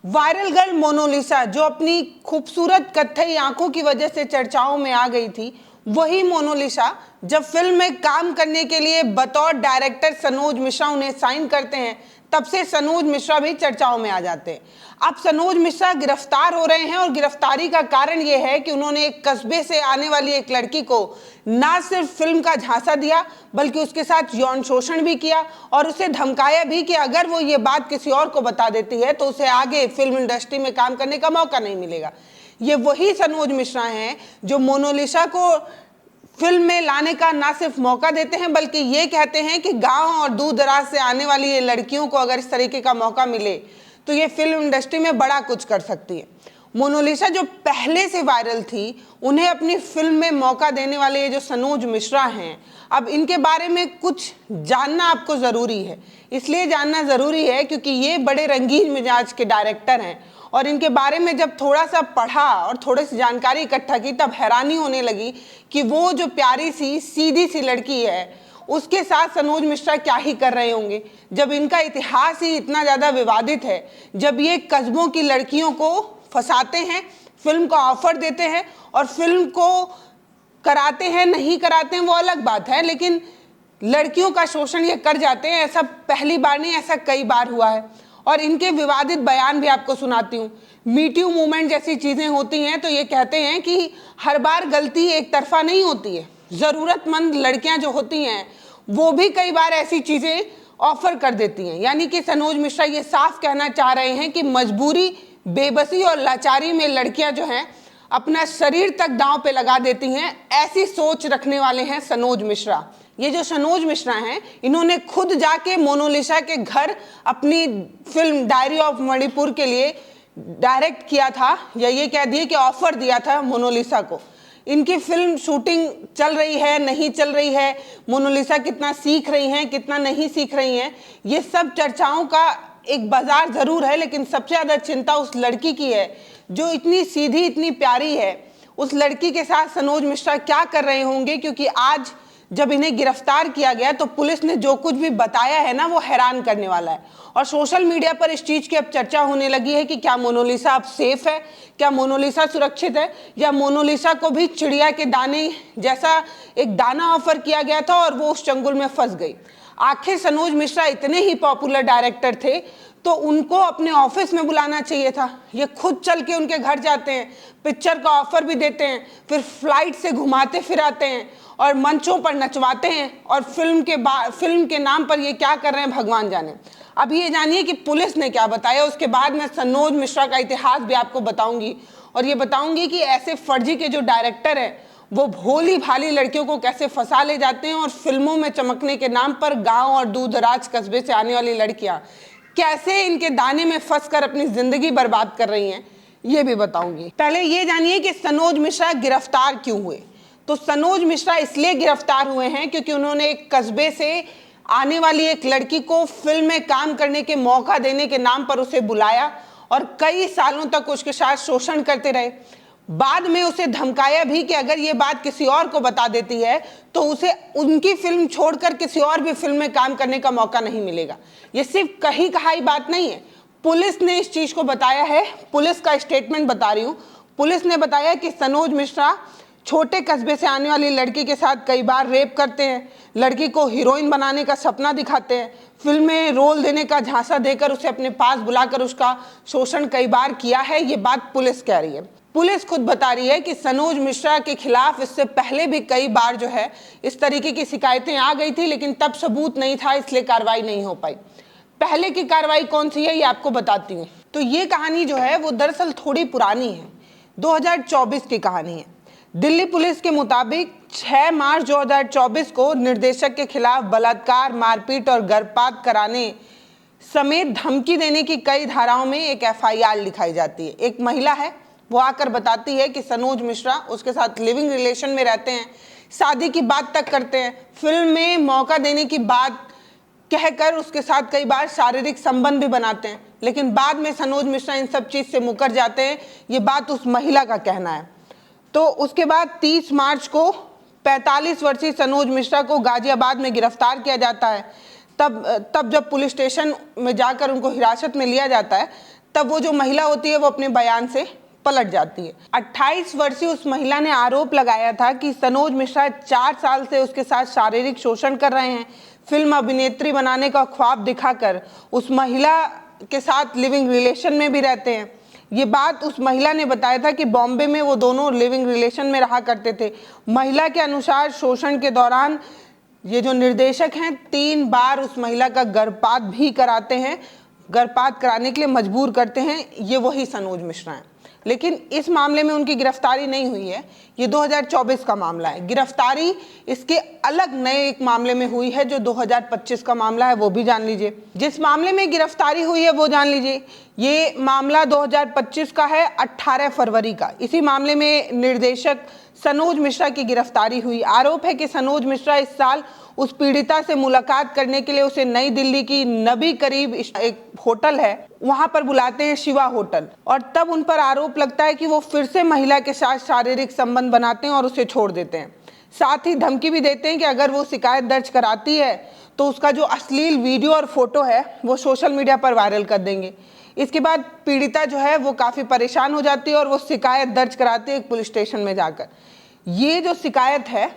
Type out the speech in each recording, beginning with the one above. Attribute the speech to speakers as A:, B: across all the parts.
A: Viral girl Mona Lisa जो अपनी खूबसूरत कत्थई आंखों की वजह से चर्चाओं में आ गई थी, वही मोनालिसा जब फिल्म में काम करने के लिए बतौर डायरेक्टर सनोज मिश्रा उन्हें साइन करते हैं, तब से सनोज मिश्रा भी चर्चाओं में आ जाते हैं। अब सनोज मिश्रा गिरफ्तार हो रहे हैं और गिरफ्तारी का कारण यह है कि उन्होंने एक कस्बे से आने वाली एक लड़की को ना सिर्फ फिल्म का झांसा दिया, बल्कि उसके साथ यौन शोषण भी किया और उसे धमकाया भी कि अगर वो ये बात किसी और को बता देती है तो उसे आगे फिल्म इंडस्ट्री में काम करने का मौका नहीं मिलेगा। ये वही सनोज मिश्रा हैं जो मोनालिसा को फिल्म में लाने का ना सिर्फ मौका देते हैं, बल्कि ये कहते हैं कि गांव और दूर दराज से आने वाली ये लड़कियों को अगर इस तरीके का मौका मिले तो ये फिल्म इंडस्ट्री में बड़ा कुछ कर सकती है। मोनालिसा जो पहले से वायरल थी, उन्हें अपनी फिल्म में मौका देने वाले ये जो सनोज मिश्रा हैं, अब इनके बारे में कुछ जानना आपको ज़रूरी है। इसलिए जानना ज़रूरी है क्योंकि ये बड़े रंगीन मिजाज के डायरेक्टर हैं और इनके बारे में जब थोड़ा सा पढ़ा और थोड़ी सी जानकारी इकट्ठा की, तब हैरानी होने लगी कि वो जो प्यारी सी सीधी सी लड़की है, उसके साथ सनोज मिश्रा क्या ही कर रहे होंगे, जब इनका इतिहास ही इतना ज़्यादा विवादित है। जब ये कस्बों की लड़कियों को फंसाते हैं, फिल्म का ऑफर देते हैं और फिल्म को कराते हैं, नहीं कराते हैं वो अलग बात है, लेकिन लड़कियों का शोषण ये कर जाते हैं। ऐसा पहली बार नहीं, ऐसा कई बार हुआ है। और इनके विवादित बयान भी आपको सुनाती हूँ। मी टू मूवमेंट जैसी चीज़ें होती हैं तो ये कहते हैं कि हर बार गलती एक तरफा नहीं होती है। ज़रूरतमंद लड़कियां जो होती हैं वो भी कई बार ऐसी चीज़ें ऑफर कर देती हैं। यानी कि सनोज मिश्रा ये साफ कहना चाह रहे हैं कि मजबूरी, बेबसी और लाचारी में लड़कियां जो हैं अपना शरीर तक दांव पे लगा देती हैं। ऐसी सोच रखने वाले हैं सनोज मिश्रा। ये जो सनोज मिश्रा हैं, इन्होंने खुद जाके मोनालिसा के घर अपनी फिल्म डायरी ऑफ मणिपुर के लिए डायरेक्ट किया था, या ये कह दिए कि ऑफर दिया था मोनालिसा को। इनकी फिल्म शूटिंग चल रही है, नहीं चल रही है, मोनालिसा कितना सीख रही हैं, कितना नहीं सीख रही हैं, ये सब चर्चाओं का एक बाजार जरूर है। लेकिन सबसे ज़्यादा चिंता उस लड़की की है जो इतनी सीधी, इतनी प्यारी है। उस लड़की के साथ सनोज मिश्रा क्या कर रहे होंगे, क्योंकि आज जब इन्हें गिरफ्तार किया गया तो पुलिस ने जो कुछ भी बताया है ना, वो हैरान करने वाला है। और सोशल मीडिया पर इस चीज़ की अब चर्चा होने लगी है कि क्या मोनालिसा अब सेफ है, क्या मोनालिसा सुरक्षित है, या मोनालिसा को भी चिड़िया के दाने जैसा एक दाना ऑफर किया गया था और वो उस चंगुल में फंस गई। आखिर सनोज मिश्रा इतने ही पॉपुलर डायरेक्टर थे तो उनको अपने ऑफिस में बुलाना चाहिए था। ये खुद चल के उनके घर जाते हैं, पिक्चर का ऑफर भी देते हैं, फिर फ्लाइट से घुमाते फिराते हैं और मंचों पर नचवाते हैं। और फिल्म के नाम पर ये क्या कर रहे हैं भगवान जाने। अब ये जानिए कि पुलिस ने क्या बताया। उसके बाद मैं सनोज मिश्रा का इतिहास भी आपको बताऊंगी और ये बताऊंगी कि ऐसे फर्जी के जो डायरेक्टर हैं वो भोली भाली लड़कियों को कैसे फंसा ले जाते हैं और फिल्मों में चमकने के नाम पर गांव और दूर दराज कस्बे से आने वाली लड़कियां कैसे इनके दाने में फंसकर अपनी जिंदगी बर्बाद कर रही हैं, ये भी बताऊंगी। पहले ये जानिए कि सनोज मिश्रा गिरफ्तार क्यों हुए। तो सनोज मिश्रा इसलिए गिरफ्तार हुए हैं क्योंकि उन्होंने एक कस्बे से आने वाली एक लड़की को फिल्म में काम करने के मौका देने के नाम पर उसे बुलाया और कई सालों तक उसके साथ शोषण करते रहे। बाद में उसे धमकाया भी कि अगर ये बात किसी और को बता देती है तो उसे उनकी फिल्म छोड़कर किसी और भी फिल्म में काम करने का मौका नहीं मिलेगा। ये सिर्फ कही कहाई बात नहीं है, पुलिस ने इस चीज़ को बताया है। पुलिस का स्टेटमेंट बता रही हूँ। पुलिस ने बताया कि सनोज मिश्रा छोटे कस्बे से आने वाली लड़की के साथ कई बार रेप करते हैं, लड़की को हीरोइन बनाने का सपना दिखाते हैं, फिल्म में रोल देने का झांसा देकर उसे अपने पास बुलाकर उसका शोषण कई बार किया है। ये बात पुलिस कह रही है। पुलिस खुद बता रही है कि सनोज मिश्रा के खिलाफ इससे पहले भी कई बार जो है इस तरीके की शिकायतें आ गई थी, लेकिन तब सबूत नहीं था, इसलिए कार्रवाई नहीं हो पाई। पहले की कार्रवाई कौन सी है ये आपको बताती हूँ। तो ये कहानी जो है वो दरअसल थोड़ी पुरानी है, 2024 की कहानी है। दिल्ली पुलिस के मुताबिक 6 मार्च 2024 को निर्देशक के खिलाफ बलात्कार, मारपीट और गर्भपात कराने समेत धमकी देने की कई धाराओं में एक FIR लिखाई जाती है। एक महिला है, वो आकर बताती है कि सनोज मिश्रा उसके साथ लिविंग रिलेशन में रहते हैं, शादी की बात तक करते हैं, फिल्म में मौका देने की बात कहकर उसके साथ कई बार शारीरिक संबंध भी बनाते हैं। लेकिन बाद में सनोज मिश्रा इन सब चीज़ से मुकर जाते हैं। ये बात उस महिला का कहना है। तो उसके बाद 30 मार्च को 45 वर्षीय सनोज मिश्रा को गाजियाबाद में गिरफ्तार किया जाता है। तब जब पुलिस स्टेशन में जाकर उनको हिरासत में लिया जाता है, तब वो जो महिला होती है वो अपने बयान से पलट जाती है। 28 वर्षीय उस महिला ने आरोप लगाया था कि सनोज मिश्रा 4 साल से उसके साथ शारीरिक शोषण कर रहे हैं। फिल्म अभिनेत्री बनाने का ख्वाब दिखाकर उस महिला के साथ लिविंग रिलेशन में भी रहते हैं। ये बात उस महिला ने बताया था कि बॉम्बे में वो दोनों लिविंग रिलेशन में रहा करते थे। महिला के अनुसार शोषण के दौरान ये जो निर्देशक हैं 3 बार उस महिला का गर्भपात भी कराते हैं, गर्भपात कराने के लिए मजबूर करते हैं। ये वही सनोज मिश्रा हैं। लेकिन इस मामले में उनकी गिरफ्तारी नहीं हुई है। ये 2024 का मामला है। गिरफ्तारी इसके अलग नए एक मामले में हुई है जो 2025 का मामला है, वो भी जान लीजिए। जिस मामले में गिरफ्तारी हुई है वो जान लीजिए। ये मामला 2025 का है, 18 फरवरी का। इसी मामले में निर्देशक सनोज मिश्रा की गिरफ्तारी हुई। आरोप है कि सनोज मिश्रा इस साल उस पीड़िता से मुलाकात करने के लिए उसे नई दिल्ली की नबी करीब एक होटल है, वहां पर बुलाते हैं, शिवा होटल, और तब उन पर आरोप लगता है कि वो फिर से महिला के साथ शारीरिक संबंध बनाते हैं और उसे छोड़ देते हैं। साथ ही धमकी भी देते हैं कि अगर वो शिकायत दर्ज कराती है तो उसका जो अश्लील वीडियो और फोटो है वो सोशल मीडिया पर वायरल कर देंगे। इसके बाद पीड़िता जो है वो काफ़ी परेशान हो जाती है और वो शिकायत दर्ज कराती है एक पुलिस स्टेशन में जाकर। ये जो शिकायत है,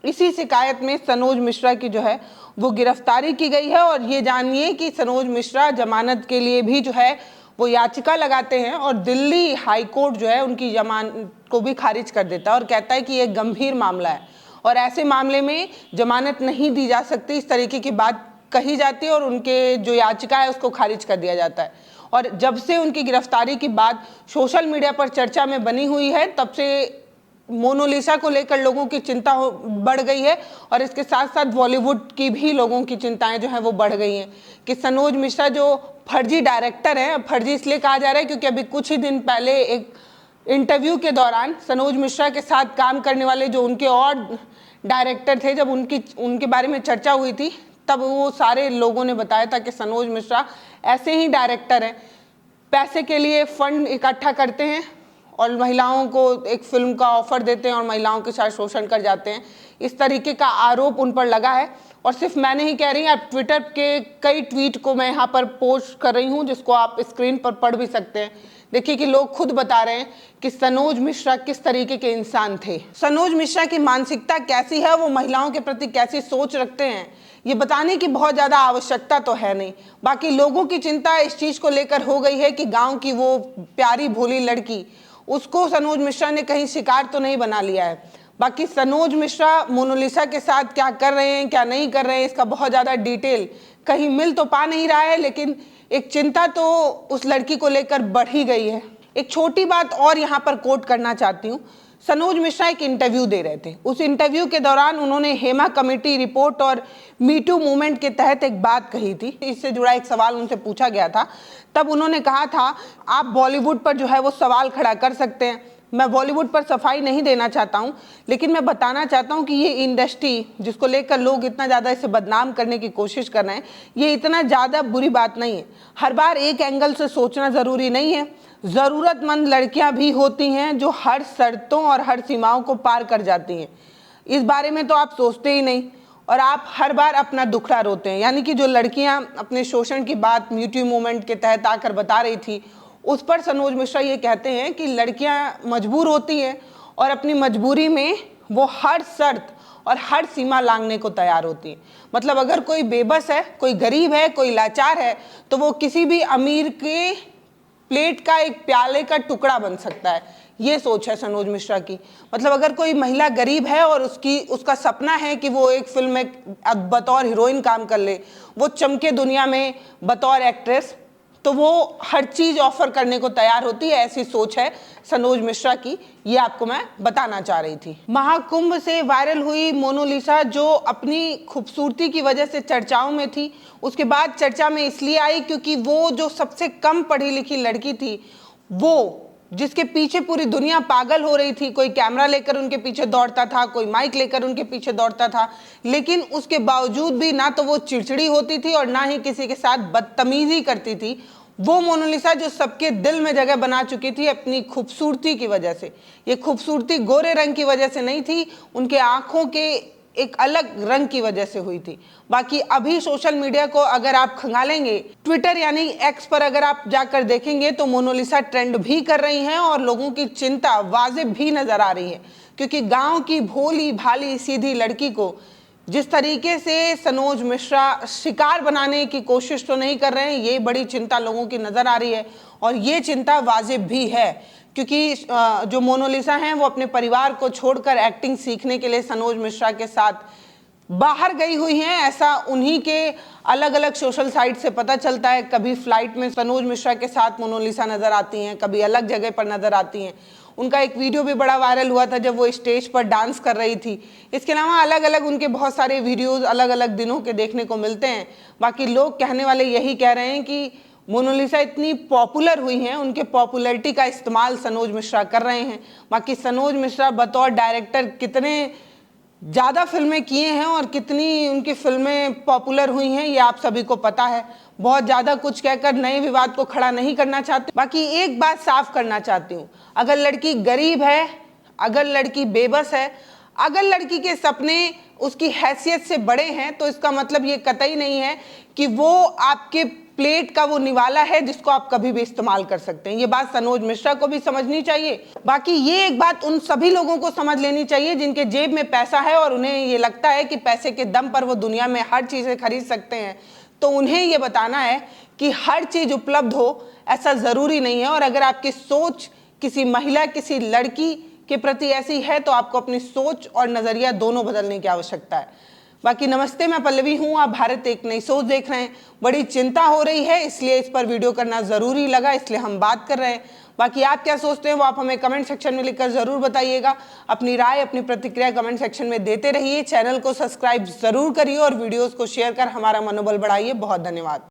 A: इसी शिकायत में सनोज मिश्रा की जो है वो गिरफ्तारी की गई है। और ये जानिए कि सनोज मिश्रा जमानत के लिए भी जो है वो याचिका लगाते हैं और दिल्ली हाई कोर्ट जो है उनकी जमानत को भी खारिज कर देता है और कहता है कि ये गंभीर मामला है और ऐसे मामले में जमानत नहीं दी जा सकती, इस तरीके की बात कही जाती है और उनके जो याचिका है उसको खारिज कर दिया जाता है। और जब से उनकी गिरफ्तारी की बात सोशल मीडिया पर चर्चा में बनी हुई है, तब से मोनालिसा को लेकर लोगों की चिंता बढ़ गई है और इसके साथ साथ बॉलीवुड की भी लोगों की चिंताएं जो हैं वो बढ़ गई हैं कि सनोज मिश्रा जो फर्जी डायरेक्टर हैं, फर्जी इसलिए कहा जा रहा है क्योंकि अभी कुछ ही दिन पहले एक इंटरव्यू के दौरान सनोज मिश्रा के साथ काम करने वाले जो उनके और डायरेक्टर थे, जब उनके बारे में चर्चा हुई थी तब वो सारे लोगों ने बताया था कि सनोज मिश्रा ऐसे ही डायरेक्टर हैं, पैसे के लिए फंड इकट्ठा करते हैं और महिलाओं को एक फिल्म का ऑफर देते हैं और महिलाओं के साथ शोषण कर जाते हैं। इस तरीके का आरोप उन पर लगा है। और सिर्फ मैं नहीं कह रही, आप ट्विटर के कई ट्वीट को मैं यहाँ पर पोस्ट कर रही हूँ जिसको आप स्क्रीन पर पढ़ भी सकते हैं। देखिए कि लोग खुद बता रहे हैं कि सनोज मिश्रा किस तरीके के इंसान थे। सनोज मिश्रा की मानसिकता कैसी है, वो महिलाओं के प्रति कैसी सोच रखते हैं, ये बताने की बहुत ज़्यादा आवश्यकता तो है नहीं। बाकी लोगों की चिंता इस चीज़ को लेकर हो गई है कि गाँव की वो प्यारी भोली लड़की, उसको सनोज मिश्रा ने कहीं शिकार तो नहीं बना लिया है। बाकी सनोज मिश्रा मोनालिसा के साथ क्या कर रहे हैं, क्या नहीं कर रहे हैं, इसका बहुत ज़्यादा डिटेल कहीं मिल तो पा नहीं रहा है, लेकिन एक चिंता तो उस लड़की को लेकर बढ़ ही गई है। एक छोटी बात और यहाँ पर कोट करना चाहती हूँ। सनोज मिश्रा एक इंटरव्यू दे रहे थे। उस इंटरव्यू के दौरान उन्होंने हेमा कमेटी रिपोर्ट और मीटू मूवमेंट के तहत एक बात कही थी। इससे जुड़ा एक सवाल उनसे पूछा गया था। तब उन्होंने कहा था, आप बॉलीवुड पर जो है वो सवाल खड़ा कर सकते हैं। मैं बॉलीवुड पर सफाई नहीं देना चाहता हूं, लेकिन मैं बताना चाहता हूं कि ये इंडस्ट्री जिसको लेकर लोग इतना ज़्यादा इसे बदनाम करने की कोशिश कर रहे हैं, ये इतना ज़्यादा बुरी बात नहीं है। हर बार एक एंगल से सोचना ज़रूरी नहीं है। ज़रूरतमंद लड़कियां भी होती हैं जो हर शर्तों और हर सीमाओं को पार कर जाती हैं। इस बारे में तो आप सोचते ही नहीं और आप हर बार अपना दुखड़ा रोते हैं। यानी कि जो लड़कियां अपने शोषण की बात मीटू मूवमेंट के तहत आकर बता रही थी, उस पर सनोज मिश्रा ये कहते हैं कि लड़कियां मजबूर होती हैं और अपनी मजबूरी में वो हर शर्त और हर सीमा लांघने को तैयार होती हैं। मतलब अगर कोई बेबस है, कोई गरीब है, कोई लाचार है, तो वो किसी भी अमीर के प्लेट का एक प्याले का टुकड़ा बन सकता है। ये सोच है सनोज मिश्रा की। मतलब अगर कोई महिला गरीब है और उसका सपना है कि वो एक फिल्म में बतौर हीरोइन काम कर ले, वो चमके दुनिया में बतौर एक्ट्रेस, तो वो हर चीज़ ऑफर करने को तैयार होती है। ऐसी सोच है सनोज मिश्रा की। ये आपको मैं बताना चाह रही थी। महाकुंभ से वायरल हुई मोनालिसा जो अपनी खूबसूरती की वजह से चर्चाओं में थी, उसके बाद चर्चा में इसलिए आई क्योंकि वो जो सबसे कम पढ़ी लिखी लड़की थी, वो जिसके पीछे पूरी दुनिया पागल हो रही थी। कोई कैमरा लेकर उनके पीछे दौड़ता था, कोई माइक लेकर उनके पीछे दौड़ता था, लेकिन उसके बावजूद भी ना तो वो चिड़चिड़ी होती थी और ना ही किसी के साथ बदतमीजी करती थी। वो मोनालिसा जो सबके दिल में जगह बना चुकी थी अपनी खूबसूरती की वजह से। ये खूबसूरती गोरे रंग की वजह से नहीं थी, उनके आँखों के एक अलग रंग की वजह से हुई थी। बाकी अभी सोशल मीडिया को अगर आप खंगालेंगे, ट्विटर यानी एक्स पर अगर आप जाकर देखेंगे तो मोनालिसा ट्रेंड भी कर रही हैं और लोगों की चिंता वाजिब भी नजर आ रही है, क्योंकि गांव की भोली भाली सीधी लड़की को जिस तरीके से सनोज मिश्रा शिकार बनाने की कोशिश तो नहीं कर रहे हैं, ये बड़ी चिंता लोगों की नजर आ रही है। और ये चिंता वाजिब भी है, क्योंकि जो मोनालिसा हैं वो अपने परिवार को छोड़कर एक्टिंग सीखने के लिए सनोज मिश्रा के साथ बाहर गई हुई हैं। ऐसा उन्हीं के अलग अलग सोशल साइट से पता चलता है। कभी फ्लाइट में सनोज मिश्रा के साथ मोनालिसा नजर आती हैं, कभी अलग जगह पर नजर आती हैं। उनका एक वीडियो भी बड़ा वायरल हुआ था जब वो स्टेज पर डांस कर रही थी। इसके अलावा अलग अलग उनके बहुत सारे वीडियोस अलग अलग दिनों के देखने को मिलते हैं। बाकी लोग कहने वाले यही कह रहे हैं कि मोनालिसा इतनी पॉपुलर हुई हैं, उनके पॉपुलैरिटी का इस्तेमाल सनोज मिश्रा कर रहे हैं। बाकी सनोज मिश्रा बतौर डायरेक्टर कितने ज़्यादा फिल्में किए हैं और कितनी उनकी फिल्में पॉपुलर हुई हैं, ये आप सभी को पता है। बहुत ज़्यादा कुछ कहकर नए विवाद को खड़ा नहीं करना चाहती। बाकी एक बात साफ करना चाहती हूँ, अगर लड़की गरीब है, अगर लड़की बेबस है, अगर लड़की के सपने उसकी हैसियत से बड़े हैं, तो इसका मतलब ये कतई नहीं है कि वो आपके प्लेट का वो निवाला है जिसको आप कभी भी इस्तेमाल कर सकते हैं। ये बात सनोज मिश्रा को भी समझनी चाहिए। बाकी ये एक बात उन सभी लोगों को समझ लेनी चाहिए जिनके जेब में पैसा है और उन्हें ये लगता है कि पैसे के दम पर वो दुनिया में हर चीज़ें खरीद सकते हैं। तो उन्हें ये बताना है कि हर चीज़ उपलब्ध हो ऐसा ज़रूरी नहीं है। और अगर आपकी सोच किसी महिला, किसी लड़की के प्रति ऐसी है तो आपको अपनी सोच और नज़रिया दोनों बदलने की आवश्यकता है। बाकी नमस्ते, मैं पल्लवी हूँ, आप भारत एक नई सोच देख रहे हैं। बड़ी चिंता हो रही है, इसलिए इस पर वीडियो करना ज़रूरी लगा, इसलिए हम बात कर रहे हैं। बाकी आप क्या सोचते हैं वो आप हमें कमेंट सेक्शन में लिखकर ज़रूर बताइएगा। अपनी राय, अपनी प्रतिक्रिया कमेंट सेक्शन में देते रहिए। चैनल को सब्सक्राइब ज़रूर करिए और वीडियोज़ को शेयर कर हमारा मनोबल बढ़ाइए। बहुत धन्यवाद।